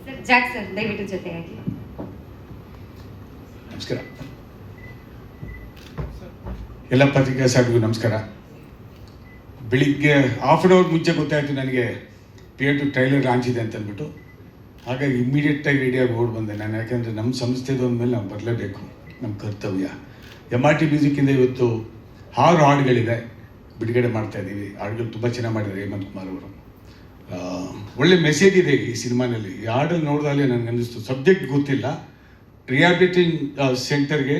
Sir Jack sir ದಯವಿಟ್ಟು ಜೊತೆಯಾಗಿ. ನಮಸ್ಕಾರ ಎಲ್ಲ ಪತ್ರಿಕಾ ಸಾರಿಗೂ ನಮಸ್ಕಾರ. ಬೆಳಿಗ್ಗೆ ಹಾಫ್ ಅನ್ ಅವರ್ ಮುಂಚೆ ಗೊತ್ತಾಯಿತು ನನಗೆ ಪಿಯರ್ ಟು ಟ್ರೈಲರ್ ಲಾಂಚ್ ಇದೆ ಅಂತ ಅಂದ್ಬಿಟ್ಟು. ಹಾಗಾಗಿ ಇಮ್ಮಿಡಿಯೇಟಾಗಿ ರೆಡಿಯಾಗಿ ಓಡಿ ಬಂದೆ ನಾನು. ಯಾಕೆಂದರೆ ನಮ್ಮ ಸಂಸ್ಥೆದು ಅಂದಮೇಲೆ ನಾವು ಬರಲೇಬೇಕು, ನಮ್ಮ ಕರ್ತವ್ಯ. MRT ಮ್ಯೂಸಿಕ್ಕಿಂದ ಇವತ್ತು 6 ಹಾಡುಗಳಿವೆ, ಬಿಡುಗಡೆ ಮಾಡ್ತಾಯಿದ್ದೀವಿ. ಹಾಡುಗಳು ತುಂಬ ಚೆನ್ನಾಗಿ ಮಾಡಿದ್ದಾರೆ ಹೇಮಂತ್ ಕುಮಾರ್ ಅವರು. ಒಳ್ಳೆ ಮೆಸೇಜ್ ಇದೆ ಈ ಸಿನಿಮಾನಲ್ಲಿ. ಈ ಹಾಡಲ್ಲಿ ನೋಡಿದಾಗಲೇ ನನಗೆ ಅನ್ನಿಸ್ತು, ಸಬ್ಜೆಕ್ಟ್ ಗೊತ್ತಿಲ್ಲ, ರಿಹ್ಯಾಬಿಲಿಟೇಷನ್ ಸೆಂಟರ್ಗೆ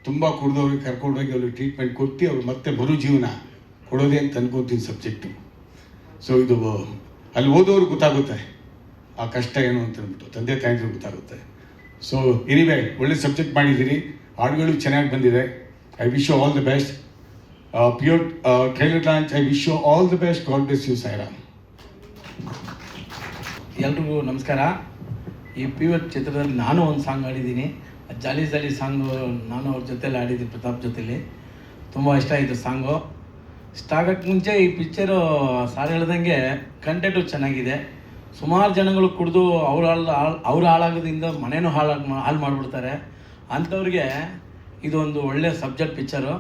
ತುಂಬ ಕುಡಿದವ್ರಿಗೆ ಕರ್ಕೊಂಡೋಗಿ ಅವ್ರಿಗೆ ಟ್ರೀಟ್ಮೆಂಟ್ ಕೊಟ್ಟು ಅವ್ರು ಮತ್ತೆ ಮರು ಜೀವನ ಕೊಡೋದೇ ಅಂತ ಅನ್ಕೋತೀನಿ ಸಬ್ಜೆಕ್ಟು. ಸೊ ಇದು ಅಲ್ಲಿ ಓದೋರು ಗೊತ್ತಾಗುತ್ತೆ ಆ ಕಷ್ಟ ಏನು ಅಂತ ಅಂದ್ಬಿಟ್ಟು, ತಂದೆ ತಾಯಿದ್ರು ಗೊತ್ತಾಗುತ್ತೆ. ಸೊ ಎನಿವೇ ಒಳ್ಳೆ ಸಬ್ಜೆಕ್ಟ್ ಮಾಡಿದ್ದೀರಿ, ಹಾಡುಗಳು ಚೆನ್ನಾಗಿ ಬಂದಿದೆ. I wish you all the best. Pure trailer launch, I wish you all the best. God bless you Sairam. ಎಲ್ರಿಗೂ ನಮಸ್ಕಾರ. ಈ ಪ್ಯೂರ್ ಚಿತ್ರದಲ್ಲಿ ನಾನು ಒಂದು ಸಾಂಗ್ ಆಡಿದ್ದೀನಿ, ಜಾಲಿ ಜಾಲಿ ಸಾಂಗು. ನಾನು ಅವ್ರ ಜೊತೆಲಿ ಆಡಿದ್ದೀನಿ, ಪ್ರತಾಪ್ ಜೊತೆಲಿ. ತುಂಬ ಇಷ್ಟ ಆಯಿತು ಸಾಂಗು. ಸ್ಟಾರ್ಟಕ್ಕೆ ಮುಂಚೆ ಈ ಪಿಕ್ಚರು ಸಾರ್ ಹೇಳ್ದಂಗೆ ಕಂಟೆಂಟು ಚೆನ್ನಾಗಿದೆ. ಸುಮಾರು ಜನಗಳು ಕುಡಿದು ಅವ್ರು ಹಾಳಾಗೋದ್ರಿಂದ ಮನೇನೂ ಹಾಳು ಮಾಡಿಬಿಡ್ತಾರೆ. ಅಂಥವ್ರಿಗೆ ಇದೊಂದು ಒಳ್ಳೆ ಸಬ್ಜೆಕ್ಟ್ ಪಿಕ್ಚರು.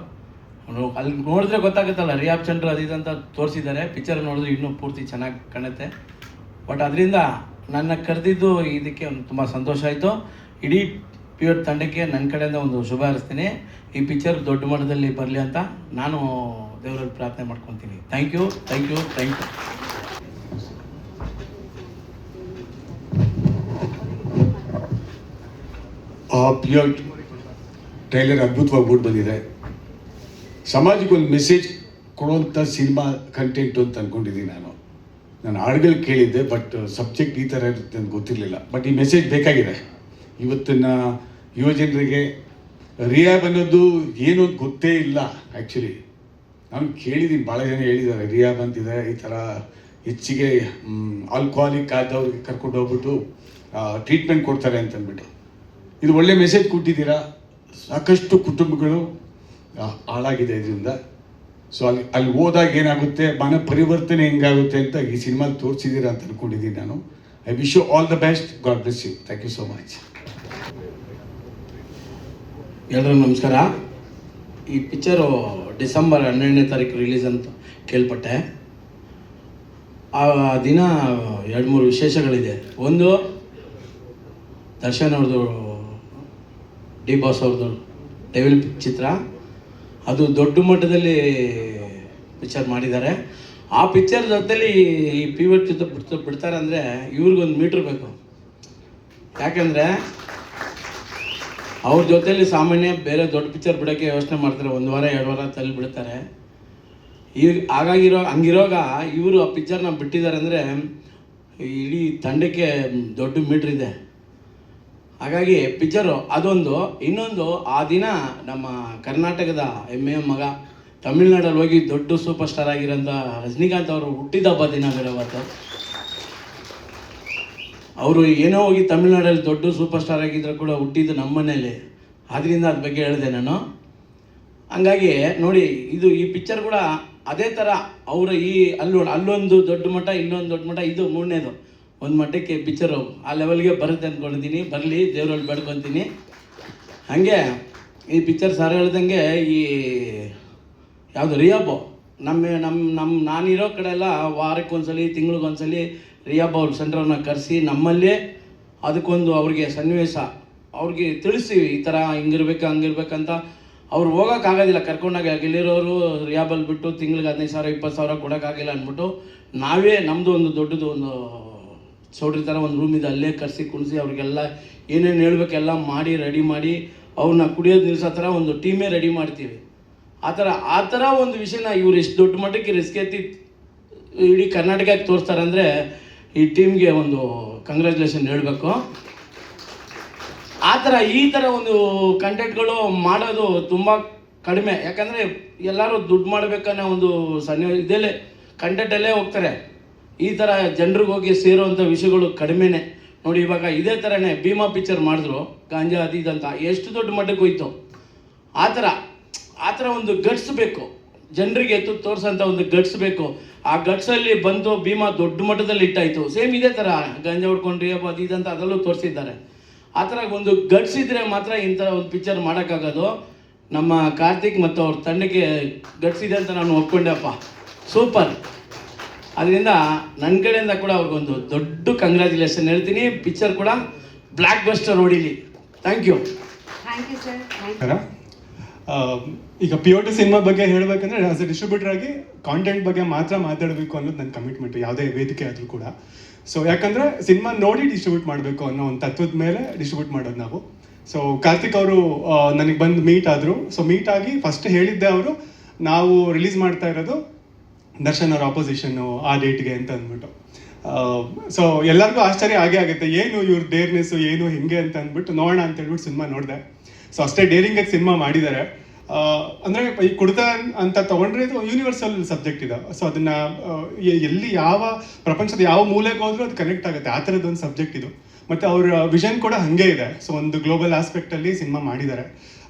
ಅಲ್ಲಿ ನೋಡಿದ್ರೆ ಗೊತ್ತಾಗುತ್ತಲ್ಲ, ರಿಯಾಬ್ ಸೆಂಟ್ರ್ ಅದು ಇದಂತ ತೋರಿಸಿದ್ದಾರೆ. ಪಿಕ್ಚರ್ ನೋಡಿದ್ರೆ ಇನ್ನೂ ಪೂರ್ತಿ ಚೆನ್ನಾಗಿ ಕಾಣುತ್ತೆ. ಬಟ್ ಅದರಿಂದ ನನ್ನ ಕರೆದಿದ್ದು ಇದಕ್ಕೆ ಒಂದು ತುಂಬ ಸಂತೋಷ ಆಯಿತು. ಇಡೀ ಪ್ಯೂರ್ ತಂಡಕ್ಕೆ ನನ್ನ ಕಡೆಯಿಂದ ಒಂದು ಶುಭ ಹಾರೈಸ್ತೀನಿ. ಈ ಪಿಕ್ಚರ್ ದೊಡ್ಡ ಮಟ್ಟದಲ್ಲಿ ಬರಲಿ ಅಂತ ನಾನು ದೇವರಲ್ಲಿ ಪ್ರಾರ್ಥನೆ ಮಾಡ್ಕೊತೀನಿ. Thank you. ಪ್ಯೂರ್ ಟ್ರೈಲರ್ ಅದ್ಭುತವಾಗಿ ಮೂಡಿ ಬಂದಿದೆ. ಸಮಾಜಕ್ಕೆ ಒಂದು ಮೆಸೇಜ್ ಕೊಡುವಂಥ ಸಿನಿಮಾ ಕಂಟೆಂಟು ಅಂತ ಅಂದ್ಕೊಂಡಿದ್ದೀನಿ ನಾನು ಹಾಡುಗಳು ಕೇಳಿದ್ದೆ, ಬಟ್ ಸಬ್ಜೆಕ್ಟ್ ಈ ಥರ ಇರುತ್ತೆ ಅಂತ ಗೊತ್ತಿರಲಿಲ್ಲ. ಬಟ್ ಈ ಮೆಸೇಜ್ ಬೇಕಾಗಿದೆ ಇವತ್ತಿನ ಯುವ ಜನರಿಗೆ. ರಿಯಾಬ್ ಅನ್ನೋದು ಏನು ಅಂತ ಗೊತ್ತೇ ಇಲ್ಲ ಆ್ಯಕ್ಚುಲಿ. ನಾನು ಕೇಳಿದ್ದೀನಿ, ಭಾಳ ಜನ ಹೇಳಿದ್ದಾರೆ ರಿಯಾಬ್ ಅಂತಿದೆ, ಈ ಥರ ಹೆಚ್ಚಿಗೆ ಆಲ್ಕೋಹಾಲಿಕ್ ಆದವ್ರಿಗೆ ಕರ್ಕೊಂಡು ಹೋಗ್ಬಿಟ್ಟು ಟ್ರೀಟ್ಮೆಂಟ್ ಕೊಡ್ತಾರೆ ಅಂತಂದ್ಬಿಟ್ಟು. ಇದು ಒಳ್ಳೆ ಮೆಸೇಜ್ ಕೊಟ್ಟಿದ್ದೀರಾ. ಸಾಕಷ್ಟು ಕುಟುಂಬಗಳು ಹಾಳಾಗಿದೆ ಇದರಿಂದ. ಸೊ ಅಲ್ಲಿ ಹೋದಾಗ ಏನಾಗುತ್ತೆ, ಮನ ಪರಿವರ್ತನೆ ಹೆಂಗಾಗುತ್ತೆ ಅಂತ ಈ ಸಿನಿಮಾಲಿ ತೋರಿಸಿದ್ದೀರಾ ಅಂತ ಅಂದ್ಕೊಂಡಿದ್ದೀನಿ ನಾನು. I wish you all the best. God bless you. Thank you so much. ಎಲ್ರಿಗೂ ನಮಸ್ಕಾರ. ಈ ಪಿಕ್ಚರು ಡಿಸೆಂಬರ್ 12ನೇ ತಾರೀಕು ರಿಲೀಸ್ ಅಂತ ಕೇಳ್ಪಟ್ಟೆ. ಆ ದಿನ 2-3 ವಿಶೇಷಗಳಿದೆ. ಒಂದು, ದರ್ಶನ್ ಅವ್ರದ್ದು ಡಿ ಬಾಸ್ ಅವ್ರದ್ದು ಡೆವಿಲ್ ಚಿತ್ರ, ಅದು ದೊಡ್ಡ ಮಟ್ಟದಲ್ಲಿ ಪಿಕ್ಚರ್ ಮಾಡಿದ್ದಾರೆ. ಆ ಪಿಕ್ಚರ್ ಜೊತೆಲಿ ಈ ಪ್ಯೂರ್ ಚಿತ್ರ ಬಿಡ್ತಾರೆ ಅಂದರೆ ಇವ್ರಿಗೊಂದು ಮೀಟ್ರ್ ಬೇಕು. ಯಾಕೆಂದರೆ ಅವ್ರ ಜೊತೆಲಿ ಸಾಮಾನ್ಯ ಬೇರೆ ದೊಡ್ಡ ಪಿಕ್ಚರ್ ಬಿಡೋಕ್ಕೆ ಯೋಚನೆ ಮಾಡ್ತಾರೆ, 1 ವಾರ 2 ವಾರ ತಲ್ಲಿ ಬಿಡ್ತಾರೆ. ಈಗ ಹಂಗಿರೋಗ ಇವರು ಆ ಪಿಕ್ಚರ್ನ ಬಿಟ್ಟಿದ್ದಾರೆ ಅಂದರೆ ಇಡೀ ತಂಡಕ್ಕೆ ದೊಡ್ಡ ಮೀಟ್ರ್ ಇದೆ. ಹಾಗಾಗಿ ಪಿಕ್ಚರು ಅದೊಂದು. ಇನ್ನೊಂದು, ಆ ದಿನ ನಮ್ಮ ಕರ್ನಾಟಕದ ಹೆಮ್ಮೆಯ ಮಗ ತಮಿಳ್ನಾಡಲ್ಲಿ ಹೋಗಿ ದೊಡ್ಡ ಸೂಪರ್ ಸ್ಟಾರ್ ಆಗಿರೋಂಥ ರಜನಿಕಾಂತ್ ಅವರು ಹುಟ್ಟಿದ ಹಬ್ಬ ದಿನ ಅವತ್ತು. ಅವರು ಏನೋ ಹೋಗಿ ತಮಿಳ್ನಾಡಲ್ಲಿ ದೊಡ್ಡ ಸೂಪರ್ ಸ್ಟಾರ್ ಆಗಿದ್ರು ಕೂಡ ಹುಟ್ಟಿದ್ದು ನಮ್ಮ ಮನೇಲಿ. ಆದ್ದರಿಂದ ಅದ್ರ ಬಗ್ಗೆ ಹೇಳಿದೆ ನಾನು. ಹಂಗಾಗಿ ನೋಡಿ, ಈ ಪಿಕ್ಚರ್ ಕೂಡ ಅದೇ ಥರ ಅವರು ಅಲ್ಲೊಂದು ದೊಡ್ಡ ಮಟ್ಟ, ಇಲ್ಲೊಂದು ದೊಡ್ಡ ಮಟ್ಟ, ಇದು 3ನೇದು ಒಂದು ಮಟ್ಟಕ್ಕೆ ಪಿಕ್ಚರು ಆ ಲೆವೆಲ್ಗೆ ಬರುತ್ತೆ ಅಂದ್ಕೊಂಡಿದ್ದೀನಿ. ಬರಲಿ, ದೇವರಲ್ಲಿ ಬೇಡ್ಕೊತೀನಿ. ಹಾಗೆ ಈ ಪಿಕ್ಚರ್ ಸಾರ್ ಹೇಳ್ದಂಗೆ ಈ ಯಾವುದು ರಿಯಾಬ್ ನಾನಿರೋ ಕಡೆ ಎಲ್ಲ ವಾರಕ್ಕೊಂದ್ಸಲಿ ತಿಂಗಳಿಗೊಂದ್ಸಲಿ ರಿಯಾಬ್ ಅವ್ರ ಸೆಂಟ್ರನ್ನ ಕರೆಸಿ ನಮ್ಮಲ್ಲೇ ಅದಕ್ಕೊಂದು ಅವ್ರಿಗೆ ಸನ್ನಿವೇಶ ಅವ್ರಿಗೆ ತಿಳಿಸಿ, ಈ ಥರ ಹಂಗಿರ್ಬೇಕಂತ. ಅವ್ರು ಹೋಗೋಕ್ಕಾಗೋದಿಲ್ಲ, ಕರ್ಕೊಂಡಾಗ ಇಲ್ಲಿರೋರು ರಿಯಾಬಲ್ಲಿ ಬಿಟ್ಟು ತಿಂಗಳಿಗೆ 15,000 20,000 ಕೊಡೋಕ್ಕಾಗಿಲ್ಲ ಅಂದ್ಬಿಟ್ಟು ನಾವೇ ನಮ್ಮದು ಒಂದು ದೊಡ್ಡದು ಒಂದು ಸೌಡ್ರಿ ಥರ ಒಂದು ರೂಮ್ ಇದೆ, ಅಲ್ಲೇ ಕರೆಸಿ ಕುಣಿಸಿ ಅವ್ರಿಗೆಲ್ಲ ಏನೇನು ಹೇಳಬೇಕೆಲ್ಲ ಮಾಡಿ ರೆಡಿ ಮಾಡಿ ಅವ್ರನ್ನ ಕುಡಿಯೋದು ನಿಲ್ಲಿಸೋ ಥರ ಒಂದು ಟೀಮೇ ರೆಡಿ ಮಾಡ್ತೀವಿ. ಆ ಥರ ಒಂದು ವಿಷಯನ ಇವ್ರು ಎಷ್ಟು ದೊಡ್ಡ ಮಟ್ಟಕ್ಕೆ ರಿಸ್ಕ್ ಎತ್ತಿ ಇಡೀ ಕರ್ನಾಟಕಕ್ಕೆ ತೋರಿಸ್ತಾರೆ ಅಂದರೆ ಈ ಟೀಮ್ಗೆ ಒಂದು ಕಂಗ್ರ್ಯಾಚುಲೇಷನ್ ಹೇಳಬೇಕು. ಈ ಥರ ಒಂದು ಕಂಟೆಂಟ್ಗಳು ಮಾಡೋದು ತುಂಬ ಕಡಿಮೆ. ಯಾಕಂದರೆ ಎಲ್ಲರೂ ದುಡ್ಡು ಮಾಡಬೇಕನ್ನೋ ಒಂದು ಇದಲ್ಲೇ ಕಂಟೆಂಟಲ್ಲೇ ಹೋಗ್ತಾರೆ. ಈ ಥರ ಜನರಿಗೆ ಹೋಗಿ ಸೇರೋವಂಥ ವಿಷಯಗಳು ಕಡಿಮೆನೇ. ನೋಡಿ, ಇವಾಗ ಇದೇ ಥರನೇ ಭೀಮಾ ಪಿಕ್ಚರ್ ಮಾಡಿದ್ರು, ಗಾಂಜಾ ಅದು ಇದಂತ ಎಷ್ಟು ದೊಡ್ಡ ಮಟ್ಟಕ್ಕೆ ಹೋಯ್ತು. ಆ ಥರ ಒಂದು ಗಟ್ಸ್ ಬೇಕು. ಜನರಿಗೆ ಎತ್ತು ತೋರಿಸೋಂಥ ಒಂದು ಗಟ್ಸ್ ಬೇಕು. ಆ ಗಟ್ಸಲ್ಲಿ ಬಂದು ಭೀಮಾ ದೊಡ್ಡ ಮಟ್ಟದಲ್ಲಿ ಇಟ್ಟಾಯಿತು. ಸೇಮ್ ಇದೇ ಥರ ಗಂಜಾ ಹೊಡ್ಕೊಂಡ್ರಿ ಅದು ಇದಂತ ಅದರಲ್ಲೂ ತೋರಿಸಿದ್ದಾರೆ. ಆ ಥರ ಒಂದು ಗಟ್ಸ್ ಇದ್ದರೆ ಮಾತ್ರ ಇಂಥ ಒಂದು ಪಿಕ್ಚರ್ ಮಾಡೋಕ್ಕಾಗೋದು. ನಮ್ಮ ಕಾರ್ತಿಕ್ ಮತ್ತು ಅವ್ರ ತಂಡಕ್ಕೆ ಗಟ್ಸ್ ಇದೆ ಅಂತ ನಾನು ಒಪ್ಕೊಂಡೆಪ್ಪ, ಸೂಪರ್. ಅದರಿಂದ ನನ್ನ ಕಡೆಯಿಂದ ಕೂಡ ಅವ್ರಿಗೊಂದು ದೊಡ್ಡ ಕಂಗ್ರ್ಯಾಚುಲೇಷನ್ ಹೇಳ್ತೀನಿ. ಪಿಕ್ಚರ್ ಕೂಡ ಬ್ಲ್ಯಾಕ್ ಬಸ್ಟರ್ ಹೊಡೀಲಿ. Thank you sir. ಈಗ POT ಸಿನಿಮಾ ಬಗ್ಗೆ ಹೇಳಬೇಕಂದ್ರೆ ಆಸ್ ಎ ಡಿಸ್ಟ್ರಿಬ್ಯೂಟರ್ ಆಗಿ ಕಾಂಟೆಂಟ್ ಬಗ್ಗೆ ಮಾತ್ರ ಮಾತಾಡಬೇಕು ಅನ್ನೋದು ನನ್ನ ಕಮಿಟ್ಮೆಂಟ್, ಯಾವುದೇ ವೇದಿಕೆ ಆದರೂ ಕೂಡ. ಸೊ ಯಾಕಂದರೆ ಸಿನಿಮಾ ನೋಡಿ ಡಿಸ್ಟ್ರಿಬ್ಯೂಟ್ ಮಾಡಬೇಕು ಅನ್ನೋ ಒಂದು ತತ್ವದ ಮೇಲೆ ಡಿಸ್ಟ್ರಿಬ್ಯೂಟ್ ಮಾಡೋದು ನಾವು. ಸೊ ಕಾರ್ತಿಕ್ ಅವರು ನನಗೆ ಬಂದು ಮೀಟ್ ಆದರು. ಸೊ ಮೀಟ್ ಆಗಿ ಫಸ್ಟ್ ಹೇಳಿದ್ದೆ ಅವರು, ನಾವು ರಿಲೀಸ್ ಮಾಡ್ತಾ ಇರೋದು ದರ್ಶನ್ ಅವ್ರ ಆಪೋಸಿಷನ್ನು ಆ ಡೇಟ್ಗೆ ಅಂತ ಅಂದ್ಬಿಟ್ಟು. ಸೊ ಎಲ್ಲರಿಗೂ ಆಶ್ಚರ್ಯ ಆಗೇ ಆಗುತ್ತೆ, ಏನು ಇವ್ರ ಡೇರ್ನೆಸ್ಸು ಏನು ಹಿಂಗೆ ಅಂತ ಅಂದ್ಬಿಟ್ಟು ನೋಡೋಣ ಅಂತ ಹೇಳ್ಬಿಟ್ಟು ಸಿನಿಮಾ ನೋಡಿದೆ. ಸೊ ಅಷ್ಟೇ ಡೇರಿಂಗಾಗಿ ಸಿನಿಮಾ ಮಾಡಿದ್ದಾರೆ. ಅಂದರೆ ಈ ಕುಡ್ತ ಅಂತ ತೊಗೊಂಡ್ರೆ ಇದು ಯೂನಿವರ್ಸಲ್ ಸಬ್ಜೆಕ್ಟ್ ಇದೆ. ಸೊ ಅದನ್ನು ಎಲ್ಲಿ ಯಾವ ಪ್ರಪಂಚದ ಯಾವ ಮೂಲೆಗೆ ಹೋದ್ರೂ ಅದು ಕನೆಕ್ಟ್ ಆಗುತ್ತೆ, ಆ ಥರದ್ದೊಂದು ಸಬ್ಜೆಕ್ಟ್ ಇದು. ಮತ್ತು ಅವ್ರ ವಿಷನ್ ಕೂಡ ಹಾಗೆ ಇದೆ. ಸೊ ಒಂದು ಗ್ಲೋಬಲ್ ಆಸ್ಪೆಕ್ಟಲ್ಲಿ ಸಿನಿಮಾ ಮಾಡಿದ್ದಾರೆ.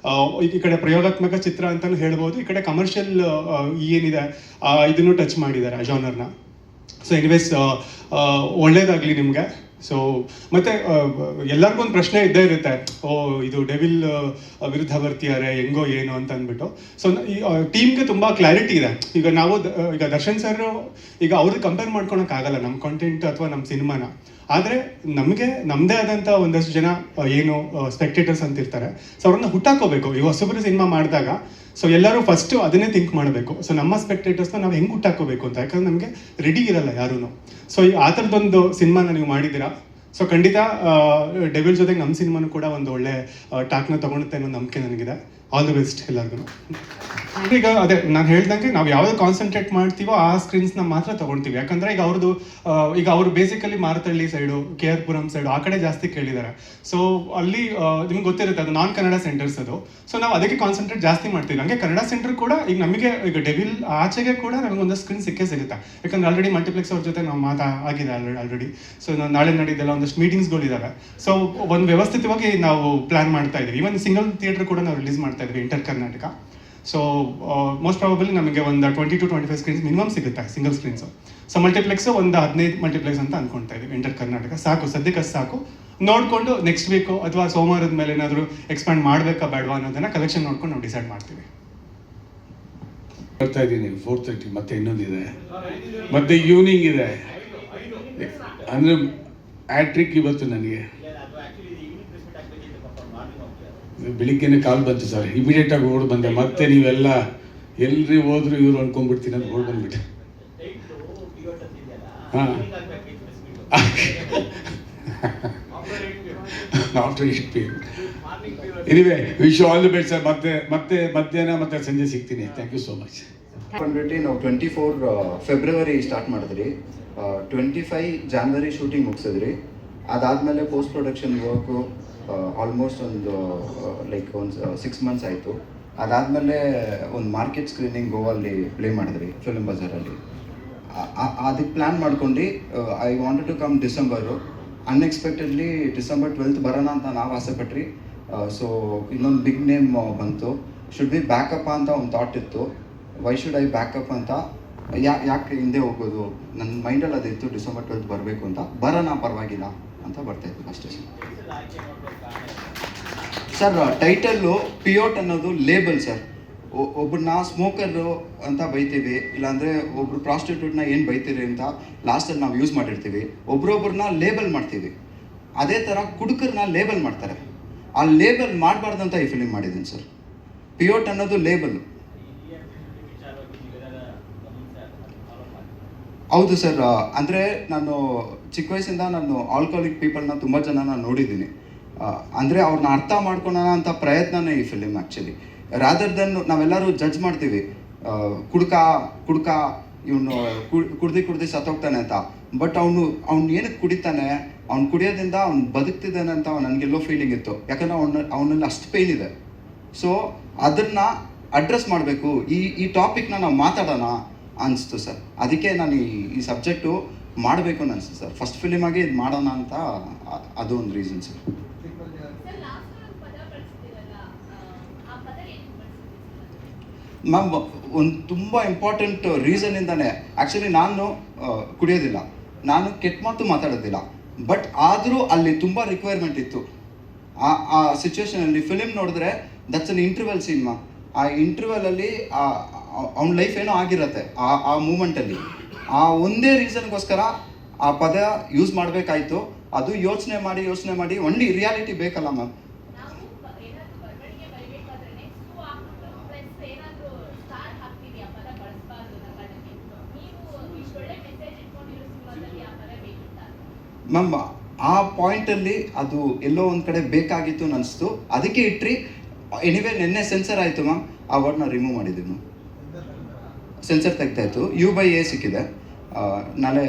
ಈ ಕಡೆ ಪ್ರಯೋಗಾತ್ಮಕ ಚಿತ್ರ ಅಂತಲೂ ಹೇಳ್ಬೋದು, ಈ ಕಡೆ ಕಮರ್ಷಿಯಲ್ ಏನಿದೆ ಇದನ್ನು ಟಚ್ ಮಾಡಿದ್ದಾರೆ ಆ ಜಾನರ್ನ. ಸೊ ಎನಿವೇಸ್ ಒಳ್ಳೇದಾಗಲಿ ನಿಮಗೆ. ಸೊ ಮತ್ತು ಎಲ್ಲರಿಗೂ ಒಂದು ಪ್ರಶ್ನೆ ಇದ್ದೇ ಇರುತ್ತೆ, ಇದು ಡೆವಿಲ್ ವಿರುದ್ಧ ಬರ್ತಿದ್ದಾರೆ ಹೆಂಗೋ ಏನು ಅಂತ ಅಂದ್ಬಿಟ್ಟು. ಸೊ ಈ ಟೀಮ್ಗೆ ತುಂಬ ಕ್ಲಾರಿಟಿ ಇದೆ. ಈಗ ನಾವು ಈಗ ದರ್ಶನ್ ಸರ್ ಈಗ ಅವ್ರಿಗೆ ಕಂಪೇರ್ ಮಾಡ್ಕೊಳಕ್ಕಾಗಲ್ಲ ನಮ್ಮ ಕಾಂಟೆಂಟ್ ಅಥವಾ ನಮ್ಮ ಸಿನಿಮಾನ. ಆದರೆ ನಮಗೆ ನಮ್ಮದೇ ಆದಂಥ ಒಂದಷ್ಟು ಜನ ಏನು ಸ್ಪೆಕ್ಟೇಟರ್ಸ್ ಅಂತ ಇರ್ತಾರೆ. ಸೊ ಅವ್ರನ್ನ ಹುಟ್ಟಾಕೋಬೇಕು. ಈಗ ಹೊಸಬ್ರು ಸಿನಿಮಾ ಮಾಡಿದಾಗ ಸೊ ಎಲ್ಲರೂ ಫಸ್ಟು ಅದನ್ನೇ ಥಿಂಕ್ ಮಾಡಬೇಕು. ಸೊ ನಮ್ಮ ಸ್ಪೆಕ್ಟೇಟರ್ಸ್ನ ನಾವು ಹೆಂಗೆ ಹುಟ್ಟಾಕೋಬೇಕು ಅಂತ, ಯಾಕಂದ್ರೆ ನಮಗೆ ರೆಡಿ ಇರಲ್ಲ ಯಾರೂ. ಸೊ ಈ ಆ ಥರದ್ದೊಂದು ಸಿನಿಮಾನ ನೀವು ಮಾಡಿದ್ದೀರಾ. ಸೊ ಖಂಡಿತ ಡೆವಿಲ್ ಜೊತೆಗೆ ನಮ್ಮ ಸಿನಿಮಾನು ಕೂಡ ಒಂದು ಒಳ್ಳೆ ಟಾಕ್ನ ತೊಗೊಳುತ್ತೆ ಅನ್ನೋ ನಂಬಿಕೆ ನನಗಿದೆ. ಆಲ್ ದಿ ಬೆಸ್ಟ್ ಎಲ್ಲರಿಗೂ. ಈಗ ಅದೇ ನಾನು ಹೇಳ್ದಂಗೆ ನಾವು ಯಾವ್ದು ಕಾನ್ಸಂಟ್ರೇಟ್ ಮಾಡ್ತೀವೋ ಆ ಸ್ಕ್ರೀನ್ಸ್ನ ಮಾತ್ರ ತೊಗೊಳ್ತೀವಿ. ಯಾಕಂದರೆ ಈಗ ಅವ್ರದ್ದು ಈಗ ಅವರು basically Marathahalli side, KR Puram side ಆ ಕಡೆ ಜಾಸ್ತಿ ಕೇಳಿದ್ದಾರೆ. ಸೊ ಅಲ್ಲಿ ನಿಮ್ಗೆ ಗೊತ್ತಿರುತ್ತೆ ಅದು ನಾನ್ ಕನ್ನಡ ಸೆಂಟರ್ಸ್ ಅದು. ಸೊ ನಾವು ಅದಕ್ಕೆ ಕಾನ್ಸಂಟ್ರೇಟ್ ಜಾಸ್ತಿ ಮಾಡ್ತೀವಿ. ಹಂಗೆ ಕನ್ನಡ ಸೆಂಟರ್ ಕೂಡ ಈಗ ನಮಗೆ ಈಗ ಡೆವಿಲ್ ಆಚೆಗೆ ಕೂಡ ನಮಗೆ ಒಂದು ಸ್ಕ್ರೀನ್ ಸಿಗುತ್ತೆ. ಯಾಕಂದ್ರೆ ಆಲ್ರೆಡಿ ಮಲ್ಟಿಪ್ಲೆಕ್ಸ್ ಅವ್ರ ಜೊತೆ ನಾವು ಆಗಿದೆ ಆಲ್ರೆಡಿ. ಸೊ ನಾಳೆ ನಡೆದೆಲ್ಲ ಒಂದಷ್ಟು ಮೀಟಿಂಗ್ಸ್ಗಳಿದ್ದಾವೆ. ಸೊ ಒಂದು ವ್ಯವಸ್ಥಿತವಾಗಿ ನಾವು ಪ್ಲಾನ್ ಮಾಡ್ತಾ ಇದ್ದೀವಿ. ಈವನ್ ಸಿಂಗಲ್ ಥಿಯೇಟರ್ ಕೂಡ ನಾವು ರಿಲೀಸ್ ಮಾಡ್ತಾ ಇದ್ವಿ, inter Karnataka. So most probably ನಮಗೆ ಒಂದು 20 to 25 ಸ್ಕ್ರೀನ್ಸ್ ಮಿನಿಮಮ್ ಸಿಗುತ್ತೆ ಸಿಂಗಲ್ ಸ್ಕ್ರೀನ್ಸು. ಸೊ ಮಲ್ಟಿಪ್ಲೆಕ್ಸು ಒಂದು 15 ಮಲ್ಟಿಪ್ಲೆಕ್ಸ್ ಅಂತ ಅಂದ್ಕೊಳ್ತಾ ಇದ್ದೀವಿ ಇಂಟರ್ ಕರ್ನಾಟಕ. ಸಾಕು, ಸದ್ಯಕ್ಕೆ ಸಾಕು. ನೋಡಿಕೊಂಡು ನೆಕ್ಸ್ಟ್ ವೀಕು ಅಥವಾ ಸೋಮವಾರದ ಮೇಲೆ ಏನಾದರೂ ಎಕ್ಸ್ಪ್ಯಾಂಡ್ ಮಾಡಬೇಕಾ ಬೇಡವಾ ಅನ್ನೋದನ್ನು ಕಲೆಕ್ಷನ್ ನೋಡ್ಕೊಂಡು ನಾವು ಡಿಸೈಡ್ ಮಾಡ್ತೀವಿ. ಬರ್ತಾ ಇದ್ದೀನಿ 4:30, ಮತ್ತೆ ಇನ್ನೊಂದಿದೆ, ಮತ್ತೆ ಈವ್ನಿಂಗ್ ಇದೆ. ಅಂದರೆ ಆ್ಯಾಟ್ರಿಕ್ ಇವತ್ತು ನನಗೆ ಬೆಳಿಗ್ಗೆನೇ ಕಾಲ್ ಬಂತು ಸರ್, ಇಮಿಡಿಯೇಟಾಗಿ ಓಡ್ ಬಂದೆ. ಮತ್ತೆ ನೀವೆಲ್ಲ ಎಲ್ರಿ ಹೋದ್ರು ಇವ್ರು ಅನ್ಕೊಂಡ್ಬಿಡ್ತೀನಿ ಅಂತ ಓಡ್ ಬಂದ್ಬಿಟ್ಟೆ. ಹಾಂ, after 8 PM. Anyway wish all the best sir. ಮತ್ತೆ ಮಧ್ಯಾಹ್ನ ಮತ್ತೆ ಸಂಜೆ ಸಿಗ್ತೀನಿ. Thank you so much. ನಾವು 24 ಫೆಬ್ರವರಿ ಸ್ಟಾರ್ಟ್ ಮಾಡಿದ್ರಿ, 25 ಜಾನ್ವರಿ ಶೂಟಿಂಗ್ ಮುಗಿಸಿದ್ರಿ. ಅದಾದಮೇಲೆ ಪೋಸ್ಟ್ ಪ್ರೊಡಕ್ಷನ್ ವರ್ಕು ಆಲ್ಮೋಸ್ಟ್ ಒಂದು 6 ಮಂತ್ಸ್ ಆಯಿತು. ಅದಾದಮೇಲೆ ಒಂದು ಮಾರ್ಕೆಟ್ ಸ್ಕ್ರೀನಿಂಗ್ ಗೋವಲ್ಲಿ ಪ್ಲೇ ಮಾಡಿದ್ರಿ ಫಿಲ್ಮ್ ಬಜಾರಲ್ಲಿ. ಅದಕ್ಕೆ ಪ್ಲ್ಯಾನ್ ಮಾಡ್ಕೊಂಡು I wanted to come December. Unexpectedly December 12th ಬರೋಣ ಅಂತ ನಾವು ಆಸೆ ಪಟ್ರಿ. ಸೊ ಇನ್ನೊಂದು ಬಿಗ್ ನೇಮ್ ಬಂತು. ಶುಡ್ ಬಿ ಬ್ಯಾಕಪ್ ಅಂತ ಒಂದು ಥಾಟ್ ಇತ್ತು. ವೈ ಶುಡ್ ಐ ಬ್ಯಾಕಪ್ ಅಂತ, ಯಾಕೆ ಹಿಂದೆ ಹೋಗೋದು, ನನ್ನ ಮೈಂಡಲ್ಲಿ ಅದಿತ್ತು December 12th ಬರಬೇಕು ಅಂತ. ಬರೋಣ ಪರವಾಗಿಲ್ಲ ಅಂತ ಬರ್ತಾಯಿತ್ತು ಅಷ್ಟೇ ಸರ್. ಟೈಟಲ್ಲು POT ಅನ್ನೋದು ಲೇಬಲ್ ಸರ್. ಒಬ್ಬರನ್ನ ಸ್ಮೋಕರು ಅಂತ ಬೈತೀವಿ, ಇಲ್ಲಾಂದರೆ ಒಬ್ರು ಪ್ರಾಸ್ಟಿಟ್ಯೂಟ್ನ ಏನು ಬೈತೀರಿ ಅಂತ ಲಾಸ್ಟಲ್ಲಿ ನಾವು ಯೂಸ್ ಮಾಡಿರ್ತೀವಿ. ಒಬ್ರೊಬ್ರನ್ನ ಲೇಬಲ್ ಮಾಡ್ತೀವಿ. ಅದೇ ಥರ ಕುಡುಕರನ್ನ ಲೇಬಲ್ ಮಾಡ್ತಾರೆ. ಆ ಲೇಬಲ್ ಮಾಡಬಾರ್ದಂತ ಈ ಫಿಲಿಮ್ ಮಾಡಿದ್ದೀನಿ ಸರ್. POT ಅನ್ನೋದು ಲೇಬಲ್. ಹೌದು ಸರ್. ಅಂದರೆ ನಾನು ಚಿಕ್ಕ ವಯಸ್ಸಿಂದ ನಾನು ಆಲ್ಕೋಹಾಲಿಕ್ ಪೀಪಲ್ನ ತುಂಬ ಜನ ನೋಡಿದ್ದೀನಿ. ಅಂದರೆ ಅವ್ರನ್ನ ಅರ್ಥ ಮಾಡ್ಕೊಳ್ಳೋಣ ಅಂತ ಪ್ರಯತ್ನನೇ ಈ ಫಿಲಿಮ್ ಆ್ಯಕ್ಚುಲಿ. ರಾದರ್ ದೆನ್ ನಾವೆಲ್ಲರೂ ಜಡ್ಜ್ ಮಾಡ್ತೀವಿ, ಕುಡ್ಕ ಇವನು ಕುಡ್ದು ಸತ್ತೋಗ್ತಾನೆ ಅಂತ. ಬಟ್ ಅವನು ಏನಕ್ಕೆ ಕುಡಿತಾನೆ, ಅವ್ನು ಕುಡಿಯೋದ್ರಿಂದ ಅವ್ನು ಬದುಕ್ತಿದ್ದಾನೆ ಅಂತ ನನಗೆಲ್ಲೋ ಫೀಲಿಂಗ್ ಇತ್ತು. ಯಾಕಂದರೆ ಅವನಲ್ಲಿ ಅಷ್ಟು ಪೇಯ್ನ್ ಇದೆ. ಸೊ ಅದನ್ನು ಅಡ್ರೆಸ್ ಮಾಡಬೇಕು, ಈ ಟಾಪಿಕ್ನ ನಾವು ಮಾತಾಡೋಣ ಅನಿಸ್ತು ಸರ್. ಅದಕ್ಕೆ ನಾನು ಈ ಸಬ್ಜೆಕ್ಟು ಮಾಡಬೇಕು ಅಂತ ಅನಿಸ್ತು ಸರ್. ಫಸ್ಟ್ ಫಿಲಿಮಾಗಿ ಇದು ಮಾಡೋಣ ಅಂತ ಅದು ಒಂದು ರೀಸನ್ ಸರ್. ಮ್ಯಾಮ್ ಒಂದು ತುಂಬ ಇಂಪಾರ್ಟೆಂಟ್ ರೀಸನ್ನಿಂದಾನೆ ಆ್ಯಕ್ಚುಲಿ ನಾನು ಕುಡಿಯೋದಿಲ್ಲ, ನಾನು ಕೆಟ್ಟ ಮಾತು ಮಾತಾಡೋದಿಲ್ಲ, ಬಟ್ ಆದರೂ ಅಲ್ಲಿ ತುಂಬ ರಿಕ್ವೈರ್ಮೆಂಟ್ ಇತ್ತು. ಆ ಸಿಚುವೇಶನಲ್ಲಿ ಫಿಲಿಮ್ ನೋಡಿದ್ರೆ that's an interval scene ma'am. ಆ ಇಂಟರ್ವಲಲ್ಲಿ ಅವ್ನ ಲೈಫ್ ಏನೋ ಆಗಿರತ್ತೆ ಆ ಮೂಮೆಂಟಲ್ಲಿ. ಆ ಒಂದೇ ರೀಸನ್ಗೋಸ್ಕರ ಆ ಪದ ಯೂಸ್ ಮಾಡಬೇಕಾಯ್ತು. ಅದು ಯೋಚನೆ ಮಾಡಿ ಒನ್ಲಿ ರಿಯಾಲಿಟಿ ಬೇಕಲ್ಲ ಮ್ಯಾಮ್. ಮ್ಯಾಮ್ ಆ ಪಾಯಿಂಟಲ್ಲಿ ಅದು ಎಲ್ಲೋ ಒಂದು ಕಡೆ ಬೇಕಾಗಿತ್ತು ಅನಿಸ್ತು, ಅದಕ್ಕೆ ಇಟ್ರಿ. ಎನಿವೇ ನೆನ್ನೆ ಸೆನ್ಸರ್ ಆಯಿತು ಮ್ಯಾಮ್, ಆ ವರ್ಡ್ನ ರಿಮೂವ್ ಮಾಡಿದ್ವಿ ಮ್ಯಾಮ್. ಸೆನ್ಸರ್ ತೆಗ್ದಾಯಿತು, U/A ಸಿಕ್ಕಿದೆ. ನಾಳೆ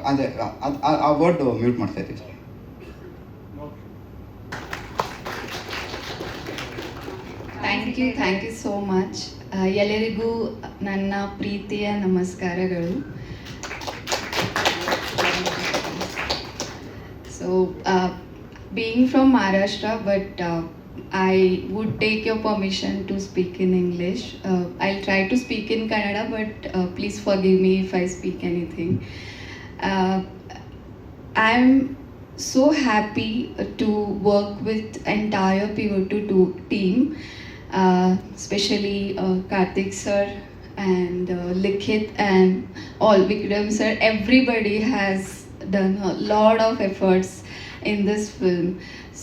ಅದೇ ಆ ವರ್ಡ್ ಮ್ಯೂಟ್ ಮಾಡ್ತಾ ಇದ್ದೀವಿ sir. Thank you so much. ಎಲ್ಲರಿಗೂ ನನ್ನ ಪ್ರೀತಿಯ ನಮಸ್ಕಾರಗಳು. So, being from Maharashtra, but I would take your permission to speak in English. I'll try to speak in Kannada, but please forgive me if I speak anything. I'm so happy to work with entire Pivotu team, especially Karthik sir and Likhit and all Vikram sir. Everybody has done a lot of efforts in this film.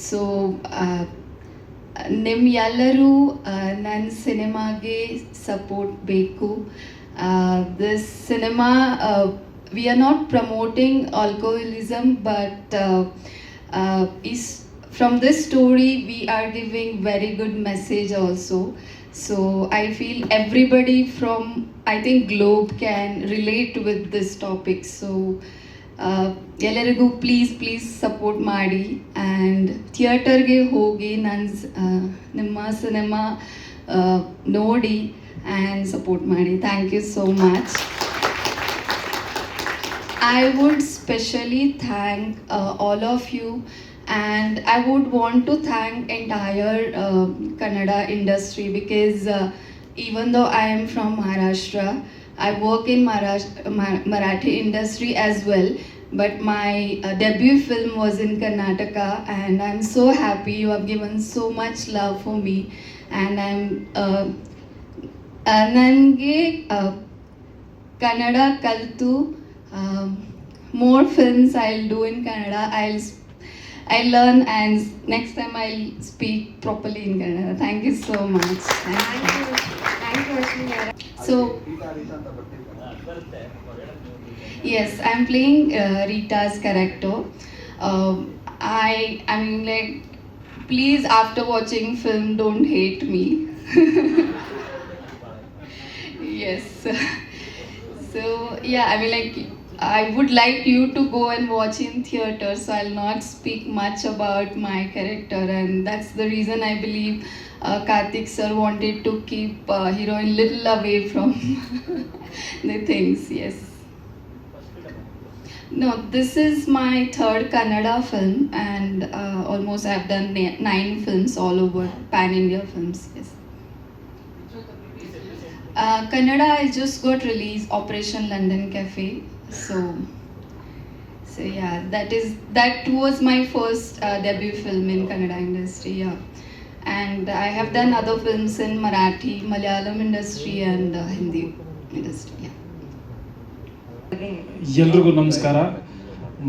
So ನಿಮ್ ಎಲ್ಲರೂ ನನ್ನ ಸಿನಿಮಾಗೆ support ಬೇಕು. This cinema we are not promoting alcoholism, but from this story we are giving very good message also. So I feel everybody from, I think, globe can relate with this topic. So ಎಲ್ಲರಿಗೂ please support ಮಾಡಿ and ಥಿಯೇಟರ್ಗೆ ಹೋಗಿ ನಿಮ್ಮ cinema ನೋಡಿ and support ಮಾಡಿ. Thank you so much. I would specially thank all of you, and I would want to thank entire Kannada industry, because even though I am from Maharashtra, I work in Marathi industry as well, but my debut film was in Karnataka, and I'm so happy you have given so much love for me, and I'm nange Kannada kaltu more films I'll do in Kannada. I'll learn, and next time I'll speak properly in Kannada. Thank you so much. Thank you Ashwini. So yes, I'm playing Rita's character. I mean, like, please, after watching film, don't hate me. Yes. So yeah, I mean, like, I would like you to go and watch in theater, so I'll not speak much about my character, and that's the reason I believe Karthik sir wanted to keep heroine little away from the things. Yes. No, this is my third Kannada film, and almost I've done 9 films all over, pan-India films. Yes. Kannada, I just got released Operation London Cafe. So yeah, that was my first debut film in Kannada industry. Yeah, and I have done other films in Marathi, Malayalam industry, and Hindi industry. Yeah. ಎಲ್ರಿಗೂ ನಮಸ್ಕಾರ.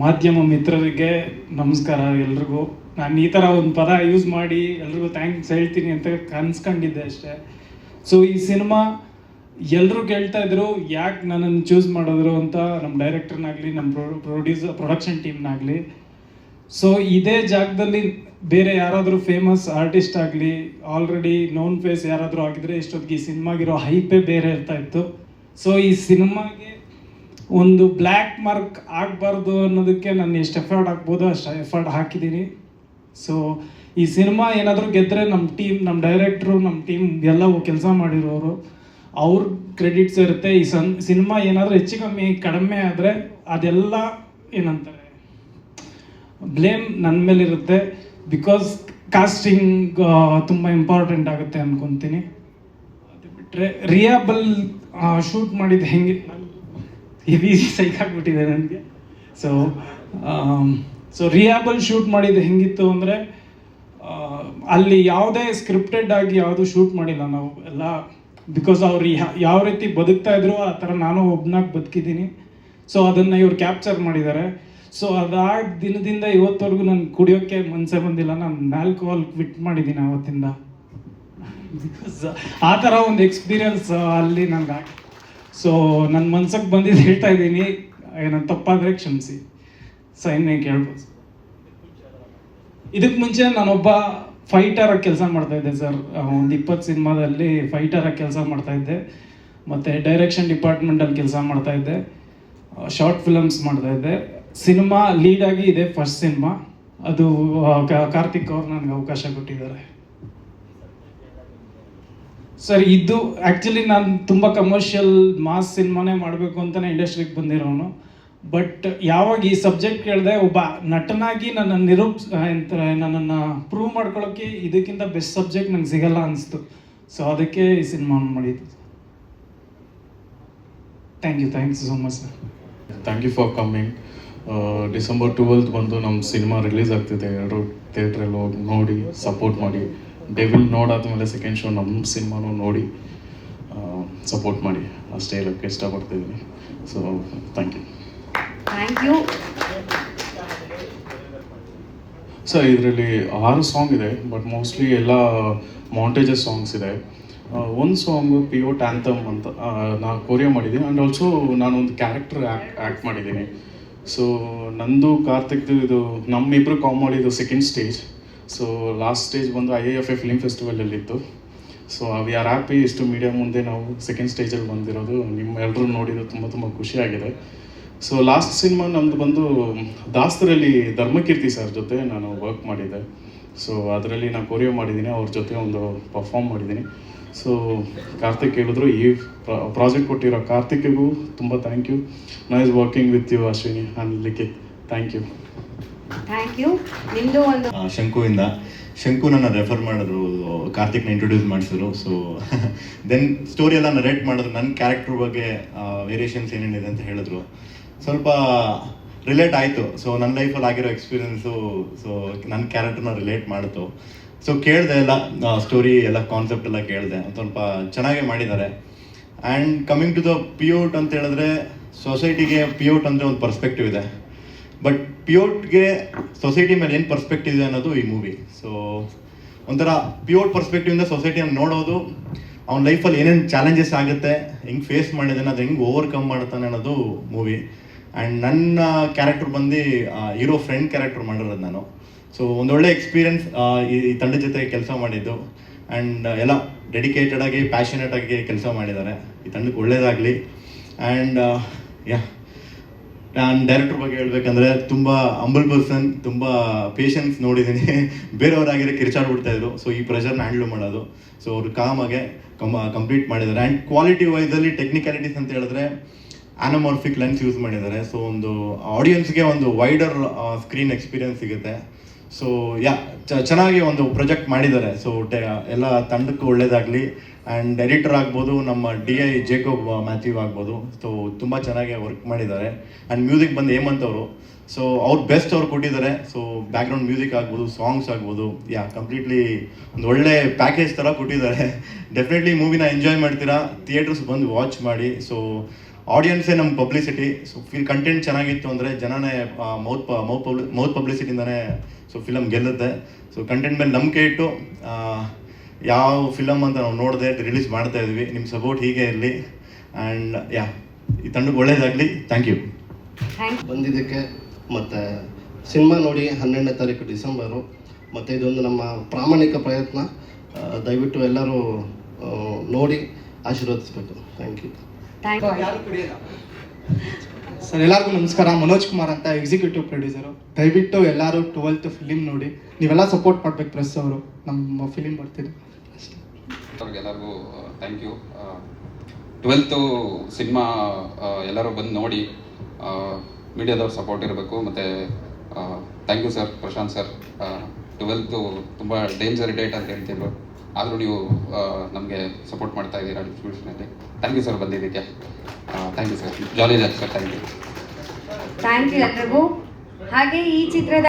ಮಾಧ್ಯಮ ಮಿತ್ರರಿಗೆ ನಮಸ್ಕಾರ ಎಲ್ರಿಗೂ. ನಾನು ಈ ಥರ ಒಂದು ಪದ ಯೂಸ್ ಮಾಡಿ ಎಲ್ರಿಗೂ ಥ್ಯಾಂಕ್ಸ್ ಹೇಳ್ತೀನಿ ಅಂತ ಕನ್ಸ್ಕೊಂಡಿದ್ದೆ ಅಷ್ಟೇ. ಸೊ ಈ ಸಿನಿಮಾ ಎಲ್ಲರೂ ಕೇಳ್ತಾ ಇದ್ರು ಯಾಕೆ ನನ್ನನ್ನು ಚೂಸ್ ಮಾಡಿದ್ರು ಅಂತ, ನಮ್ಮ ಡೈರೆಕ್ಟರ್ನಾಗಲಿ, ನಮ್ಮ ಪ್ರೊಡಕ್ಷನ್ ಟೀಮ್ನಾಗಲಿ. ಸೊ ಇದೇ ಜಾಗದಲ್ಲಿ ಬೇರೆ ಯಾರಾದರೂ ಫೇಮಸ್ ಆರ್ಟಿಸ್ಟ್ ಆಗಲಿ, ಆಲ್ರೆಡಿ ನೋನ್ ಫೇಸ್ ಯಾರಾದರೂ ಆಗಿದ್ರೆ ಇಷ್ಟೊತ್ತಿಗೆ ಈ ಸಿನಿಮಾಗಿರೋ ಹೈಪೇ ಬೇರೆ ಇರ್ತಾ ಇತ್ತು. ಸೊ ಈ ಸಿನಿಮಾಗೆ ಒಂದು ಬ್ಲ್ಯಾಕ್ ಮಾರ್ಕ್ ಆಗಬಾರ್ದು ಅನ್ನೋದಕ್ಕೆ ನಾನು ಎಷ್ಟು ಎಫರ್ಟ್ ಹಾಕ್ಬೋದು ಅಷ್ಟು ಎಫರ್ಟ್ ಹಾಕಿದ್ದೀನಿ. ಸೊ ಈ ಸಿನಿಮಾ ಏನಾದರೂ ಗೆದ್ದರೆ ನಮ್ಮ ಟೀಮ್, ನಮ್ಮ ಡೈರೆಕ್ಟ್ರು, ನಮ್ಮ ಟೀಮ್ ಎಲ್ಲವೂ ಕೆಲಸ ಮಾಡಿರೋರು, ಅವ್ರ ಕ್ರೆಡಿಟ್ಸ್ ಇರುತ್ತೆ. ಈ ಸಿನಿಮಾ ಏನಾದರೂ ಹೆಚ್ಚು ಕಡಿಮೆ ಆದರೆ ಅದೆಲ್ಲ ಏನಂತಾರೆ ಬ್ಲೇಮ್ ನನ್ನ ಮೇಲಿರುತ್ತೆ. ಬಿಕಾಸ್ ಕಾಸ್ಟಿಂಗ್ ತುಂಬ ಇಂಪಾರ್ಟೆಂಟ್ ಆಗುತ್ತೆ ಅಂದ್ಕೊತೀನಿ. ಅದು ಬಿಟ್ಟು ರಿಯಾಬಲ್ ಶೂಟ್ ಮಾಡಿದ್ದು ಹೆಂಗೆ ಹೆವಿ ಸೈಕ್ ಆಗಿಬಿಟ್ಟಿದೆ ನನಗೆ. ಸೊ ರಿಯಾಬಲ್ ಶೂಟ್ ಮಾಡಿದ್ದು ಹೆಂಗಿತ್ತು ಅಂದರೆ, ಅಲ್ಲಿ ಯಾವುದೇ ಸ್ಕ್ರಿಪ್ಟೆಡ್ ಆಗಿ ಯಾವುದು ಶೂಟ್ ಮಾಡಿಲ್ಲ ನಾವು ಎಲ್ಲ. ಬಿಕಾಸ್ ಅವ್ರು ಯಾವ ರೀತಿ ಬದುಕ್ತಾ ಇದ್ರು ಆ ಥರ ನಾನು ಒಬ್ಬನಾಗಿ ಬದುಕಿದ್ದೀನಿ. ಸೊ ಅದನ್ನು ಇವ್ರು ಕ್ಯಾಪ್ಚರ್ ಮಾಡಿದ್ದಾರೆ. ಸೊ ಅದಾದ ದಿನದಿಂದ ಇವತ್ತವರೆಗೂ ನಾನು ಕುಡಿಯೋಕ್ಕೆ ಮನಸ್ಸೇ ಬಂದಿಲ್ಲ. ನಾನು ಆಲ್ಕೋಹಾಲ್ ಕ್ವಿಟ್ ಮಾಡಿದ್ದೀನಿ ಆವತ್ತಿಂದ. ಬಿಕಾಸ್ ಆ ಥರ ಒಂದು ಎಕ್ಸ್ಪೀರಿಯನ್ಸ್ ಅಲ್ಲಿ ನನಗೆ. ಸೊ ನನ್ನ ಮನ್ಸಿಗೆ ಬಂದಿದ್ದು ಹೇಳ್ತಾ ಇದ್ದೀನಿ, ಏನೋ ತಪ್ಪಾದರೆ ಕ್ಷಮಿಸಿ. ಸೊ ಇನ್ನೇನು ಕೇಳ್ಬೋದು. ಇದಕ್ಕೆ ಮುಂಚೆ ನಾನೊಬ್ಬ ಫೈಟರಾಗಿ ಕೆಲಸ ಮಾಡ್ತಾಯಿದ್ದೆ ಸರ್. ಒಂದು 20 ಸಿನಿಮಾದಲ್ಲಿ ಫೈಟರಾಗಿ ಕೆಲಸ ಮಾಡ್ತಾಯಿದ್ದೆ. ಮತ್ತು ಡೈರೆಕ್ಷನ್ ಡಿಪಾರ್ಟ್ಮೆಂಟಲ್ಲಿ ಕೆಲಸ ಮಾಡ್ತಾಯಿದ್ದೆ. ಶಾರ್ಟ್ ಫಿಲಮ್ಸ್ ಮಾಡ್ತಾಯಿದ್ದೆ. ಸಿನಿಮಾ ಲೀಡಾಗಿ ಇದೆ ಫಸ್ಟ್ ಸಿನಿಮಾ. ಅದು ಕಾರ್ತಿಕ್ ಅವ್ರು ನನಗೆ ಅವಕಾಶ ಕೊಟ್ಟಿದ್ದಾರೆ ಸರ್. ಇದು ಆ್ಯಕ್ಚುಲಿ ನಾನು ತುಂಬ ಕಮರ್ಷಿಯಲ್ ಮಾಸ್ ಸಿನಿಮಾನೇ ಮಾಡಬೇಕು ಅಂತಲೇ ಇಂಡಸ್ಟ್ರಿಗೆ ಬಂದಿರೋನು. ಬಟ್ ಯಾವಾಗ ಈ ಸಬ್ಜೆಕ್ಟ್ ಕೇಳಿದೆ, ಒಬ್ಬ ನಟನಾಗಿ ನನ್ನನ್ನು ಪ್ರೂವ್ ಮಾಡ್ಕೊಳ್ಳೋಕ್ಕೆ ಇದಕ್ಕಿಂತ ಬೆಸ್ಟ್ ಸಬ್ಜೆಕ್ಟ್ ನಂಗೆ ಸಿಗಲ್ಲ ಅನಿಸ್ತು. ಸೊ ಅದಕ್ಕೆ ಈ ಸಿನಿಮಾ ಮಾಡಿದ್ದು. Thanks so much sir. Thank you for coming. December 12th ಬಂದು ನಮ್ಮ ಸಿನಿಮಾ ರಿಲೀಸ್ ಆಗ್ತಿದೆ. 2 ಥಿಯೇಟ್ರಲ್ಲಿ ಹೋಗಿ ನೋಡಿ ಸಪೋರ್ಟ್ ಮಾಡಿ. ಡೆವಿಲ್ ನೋಡಾದ್ಮೇಲೆ ಸೆಕೆಂಡ್ ಶೋ ನಮ್ಮ ಸಿನಿಮಾನು ನೋಡಿ ಸಪೋರ್ಟ್ ಮಾಡಿ ಅಷ್ಟೇ ಹೇಳೋಕ್ಕೆ ಇಷ್ಟಪಡ್ತಿದ್ದೀನಿ. So thank you. ಸರ್ ಇದರಲ್ಲಿ 6 ಸಾಂಗ್ ಇದೆ, ಬಟ್ ಮೋಸ್ಟ್ಲಿ ಎಲ್ಲ ಮಾಂಟೇಜಸ್ ಸಾಂಗ್ಸ್ ಇದೆ. ಒಂದು ಸಾಂಗು ಪಿಯೋಟ್ ಆ್ಯಂಥಮ್ ಅಂತ ನಾನು ಕೊರಿಯೋ ಮಾಡಿದ್ದೀನಿ. ಆ್ಯಂಡ್ ಆಲ್ಸೋ ನಾನೊಂದು ಕ್ಯಾರೆಕ್ಟರ್ ಆ್ಯಕ್ಟ್ ಮಾಡಿದ್ದೀನಿ. ಸೊ ನಂದು ಕಾರ್ತಿಕ್ದು ಇದು ನಮ್ಮಿಬ್ಬರು ಕಾಮಿಡಿದು second stage. So last stage ಬಂದು IIFA ಫಿಲ್ಮ್ ಫೆಸ್ಟಿವಲಲ್ಲಿತ್ತು. ಸೊ ವಿ ಆರ್ ಹ್ಯಾಪಿ ಇಷ್ಟು ಮೀಡಿಯಾ ಮುಂದೆ ನಾವು ಸೆಕೆಂಡ್ ಸ್ಟೇಜಲ್ಲಿ ಬಂದಿರೋದು. ನಿಮ್ಮ ಎಲ್ಲರೂ ನೋಡಿದ್ದು ತುಂಬ ಖುಷಿಯಾಗಿದೆ. ಸೊ ಲಾಸ್ಟ್ ಸಿನಿಮಾ ನಮ್ಮದು ಬಂದು ದಾಸ್ತರಲ್ಲಿ ಧರ್ಮಕೀರ್ತಿ ಸರ್ ಜೊತೆ ನಾನು ವರ್ಕ್ ಮಾಡಿದ್ದೆ. ಸೊ ಅದರಲ್ಲಿ ನಾನು ಕೊರಿಯೋ ಮಾಡಿದ್ದೀನಿ, ಅವ್ರ ಜೊತೆ ಒಂದು ಪರ್ಫಾರ್ಮ್ ಮಾಡಿದ್ದೀನಿ. ಸೊ ಕಾರ್ತಿಕ್ ಹೇಳಿದ್ರು, ಈ ಪ್ರಾಜೆಕ್ಟ್ ಕೊಟ್ಟಿರೋ ಕಾರ್ತಿಕ್ಕಿಗೂ ತುಂಬ thank you. Nice working with you Ashwini and Likhith. Thank you. ನಿಮ್ಮದು ಒಂದು ಶಂಕು ನನ್ನ ರೆಫರ್ ಮಾಡಿದ್ರು, ಕಾರ್ತಿಕ್ನ ಇಂಟ್ರೊಡ್ಯೂಸ್ ಮಾಡಿಸಿದ್ರು. ಸೊ ದೆನ್ ಸ್ಟೋರಿ ಎಲ್ಲ ನರೇಟ್ ಮಾಡಿದ್ರು. ನನ್ನ ಕ್ಯಾರೆಕ್ಟರ್ ಬಗ್ಗೆ ವೇರಿಯೇಷನ್ಸ್ ಏನೇನಿದೆ ಅಂತ ಹೇಳಿದ್ರು. ಸ್ವಲ್ಪ ರಿಲೇಟ್ ಆಯಿತು. ಸೊ ನನ್ನ ಲೈಫಲ್ಲಿ ಆಗಿರೋ ಎಕ್ಸ್ಪೀರಿಯೆನ್ಸು ಸೊ ನನ್ನ ಕ್ಯಾರೆಕ್ಟರ್ನ ರಿಲೇಟ್ ಮಾಡಿತು. ಸೊ ಕೇಳಿದೆ ಎಲ್ಲ ಸ್ಟೋರಿ ಎಲ್ಲ ಕಾನ್ಸೆಪ್ಟ್ ಎಲ್ಲ ಕೇಳಿದೆ. ಸ್ವಲ್ಪ ಚೆನ್ನಾಗೇ ಮಾಡಿದ್ದಾರೆ. ಆ್ಯಂಡ್ ಕಮಿಂಗ್ ಟು ದ ಪಿಯೋಟ್ ಅಂತ ಹೇಳಿದ್ರೆ, ಸೊಸೈಟಿಗೆ ಪಿಯೋಟ್ ಅಂದರೆ ಒಂದು ಪರ್ಸ್ಪೆಕ್ಟಿವ್ ಇದೆ. ಬಟ್ ಪಿಯೋಟ್ಗೆ ಸೊಸೈಟಿ ಮೇಲೆ ಏನು ಪರ್ಸ್ಪೆಕ್ಟಿವ್ ಇದೆ ಅನ್ನೋದು ಈ ಮೂವಿ. ಸೊ ಒಂಥರ ಪಿಯೋಟ್ ಪರ್ಸ್ಪೆಕ್ಟಿವಿಂದ ಸೊಸೈಟಿಯನ್ನು ನೋಡೋದು, ಅವ್ನ ಲೈಫಲ್ಲಿ ಏನೇನು ಚಾಲೆಂಜಸ್ ಆಗುತ್ತೆ, ಹೆಂಗೆ ಫೇಸ್ ಮಾಡಿದ್ದಾನೆ, ಅದು ಹೆಂಗೆ ಓವರ್ಕಮ್ ಮಾಡ್ತಾನೆ ಅನ್ನೋದು ಮೂವಿ. ಆ್ಯಂಡ್ ನನ್ನ ಕ್ಯಾರೆಕ್ಟರ್ ಬಂದು ಹೀರೋ ಫ್ರೆಂಡ್ ಕ್ಯಾರೆಕ್ಟರ್ ಮಾಡಿರೋದು ನಾನು. ಸೊ ಒಂದೊಳ್ಳೆ ಎಕ್ಸ್ಪೀರಿಯನ್ಸ್ ಈ ತಂಡದ ಜೊತೆ ಕೆಲಸ ಮಾಡಿದ್ದು. ಆ್ಯಂಡ್ ಎಲ್ಲ ಡೆಡಿಕೇಟೆಡ್ ಆಗಿ ಪ್ಯಾಷನೇಟ್ ಆಗಿ ಕೆಲಸ ಮಾಡಿದ್ದಾರೆ. ಈ ತಂಡಕ್ಕೆ ಒಳ್ಳೇದಾಗಲಿ. ಆ್ಯಂಡ್ ನಾನು ಡೈರೆಕ್ಟರ್ ಬಗ್ಗೆ ಹೇಳ್ಬೇಕಂದ್ರೆ, ತುಂಬ ಹಂಬಲ್ ಪರ್ಸನ್, ತುಂಬ ಪೇಷನ್ಸ್ ನೋಡಿದ್ದೀನಿ. ಬೇರೆಯವರಾಗಿರೋ ಕಿರ್ಚಾಡ್ಬಿಡ್ತಾಯಿದ್ರು. ಸೊ ಈ ಪ್ರೆಷರ್ನ ಹ್ಯಾಂಡ್ಲ್ ಮಾಡೋದು, ಸೊ ಅವ್ರು ಕಾಮಾಗೆ ಕಂಪ್ಲೀಟ್ ಮಾಡಿದ್ದಾರೆ. ಆ್ಯಂಡ್ ಕ್ವಾಲಿಟಿ ವೈಸಲ್ಲಿ ಟೆಕ್ನಿಕ್ಯಾಲಿಟೀಸ್ ಅಂತ ಹೇಳಿದ್ರೆ ಆನಮಾರ್ಫಿಕ್ ಲೆನ್ಸ್ ಯೂಸ್ ಮಾಡಿದ್ದಾರೆ. ಸೊ ಒಂದು ಆಡಿಯನ್ಸ್ಗೆ ಒಂದು ವೈಡರ್ ಸ್ಕ್ರೀನ್ ಎಕ್ಸ್ಪೀರಿಯನ್ಸ್ ಸಿಗುತ್ತೆ. ಸೊ ಚೆನ್ನಾಗಿ ಒಂದು ಪ್ರಾಜೆಕ್ಟ್ ಮಾಡಿದ್ದಾರೆ. ಸೊ ಎಲ್ಲ ತಂಡಕ್ಕೂ ಒಳ್ಳೇದಾಗಲಿ. ಆ್ಯಂಡ್ ಎಡಿಟರ್ ಆಗ್ಬೋದು, ನಮ್ಮ DI ಜೇಕೋಬ್ ಮ್ಯಾಥ್ಯೂ ಆಗ್ಬೋದು. ಸೊ ತುಂಬ ಚೆನ್ನಾಗಿ ವರ್ಕ್ ಮಾಡಿದ್ದಾರೆ. ಆ್ಯಂಡ್ ಮ್ಯೂಸಿಕ್ ಬಂದು ಹೇಮಂತ್ ಅವರು. ಸೊ ಅವ್ರು ಬೆಸ್ಟ್ ಅವ್ರು ಕೊಟ್ಟಿದ್ದಾರೆ. ಸೊ ಬ್ಯಾಕ್ಗ್ರೌಂಡ್ ಮ್ಯೂಸಿಕ್ ಆಗ್ಬೋದು, ಸಾಂಗ್ಸ್ ಆಗ್ಬೋದು, ಕಂಪ್ಲೀಟ್ಲಿ ಒಂದು ಒಳ್ಳೆ ಪ್ಯಾಕೇಜ್ ಥರ ಕೊಟ್ಟಿದ್ದಾರೆ. ಡೆಫಿನೆಟ್ಲಿ ಮೂವಿನ ಎಂಜಾಯ್ ಮಾಡ್ತೀರಾ. ಥಿಯೇಟರ್ಸ್ ಬಂದು ವಾಚ್ ಮಾಡಿ. ಸೊ ಆಡಿಯನ್ಸೇ ನಮ್ಮ ಪಬ್ಲಿಸಿಟಿ. ಸೊ ಕಂಟೆಂಟ್ ಚೆನ್ನಾಗಿತ್ತು ಅಂದರೆ ಜನನೇ ಮೌತ್ ಪಬ್ಲಿಸಿಟಿಯಿಂದನೇ ಸೊ ಫಿಲಮ್ ಗೆಲ್ಲುತ್ತೆ. ಸೊ ಕಂಟೆಂಟ್ ಮೇಲೆ ನಂಬಿಕೆ ಇಟ್ಟು ಯಾವ ಫಿಲಮ್ ಅಂತ ನಾವು ನೋಡದೆ ರಿಲೀಸ್ ಮಾಡ್ತಾ ಇದ್ವಿ. ನಿಮ್ಮ ಸಪೋರ್ಟ್ ಹೀಗೆ ಇರಲಿ. ಆ್ಯಂಡ್ ಈ ತಂಡಕ್ಕೆ ಒಳ್ಳೇದಾಗಲಿ. ಥ್ಯಾಂಕ್ ಯು ಬಂದಿದ್ದಕ್ಕೆ. ಮತ್ತು ಸಿನಿಮಾ ನೋಡಿ 12ನೇ ತಾರೀಕು ಡಿಸೆಂಬರು. ಮತ್ತು ಇದೊಂದು ನಮ್ಮ ಪ್ರಾಮಾಣಿಕ ಪ್ರಯತ್ನ. ದಯವಿಟ್ಟು ಎಲ್ಲರೂ ನೋಡಿ ಆಶೀರ್ವದಿಸಬೇಕು. Thank you. ಸರ್ ಎಲ್ಲರಿಗೂ ನಮಸ್ಕಾರ. ಮನೋಜ್ ಕುಮಾರ್ ಅಂತ, ಎಕ್ಸಿಕ್ಯೂಟಿವ್ ಪ್ರೊಡ್ಯೂಸರು. ದಯವಿಟ್ಟು ಎಲ್ಲರೂ 12th ಫಿಲಿಮ್ ನೋಡಿ, ನೀವೆಲ್ಲ ಸಪೋರ್ಟ್ ಮಾಡ್ಬೇಕು. ಪ್ರೆಸ್ ಅವರು ನಮ್ಮ ಫಿಲಿಮ್ ಬರ್ತಿದೆ. ಎಲ್ಲರಿಗೂ ಥ್ಯಾಂಕ್ ಯು. 12th ಸಿನಿಮಾ ಎಲ್ಲರೂ ಬಂದು ನೋಡಿ, ಮೀಡಿಯಾದವ್ರು ಸಪೋರ್ಟ್ ಇರಬೇಕು. ಮತ್ತು thank you sir, Prashanth sir. 12th ತುಂಬ ಡೇಂಜರ್ ಡೇಟ್ ಅಂತ ಹೇಳ್ತಿದ್ರು. ಆದರೂ ನೀವು ನಮಗೆ ಸಪೋರ್ಟ್ ಮಾಡ್ತಾ ಇದ್ದೀರಾ ಡಿಸ್ಟ್ರಿಬ್ಯೂಷನಲ್ಲಿ. ಥ್ಯಾಂಕ್ ಯು ಸರ್ ಬಂದಿದ್ದಕ್ಕೆ. Thank you sir. Jolly Jack sir, thank you. Thank you ಎಲ್ರಿಗೂ. ಹಾಗೆ ಈ ಚಿತ್ರದ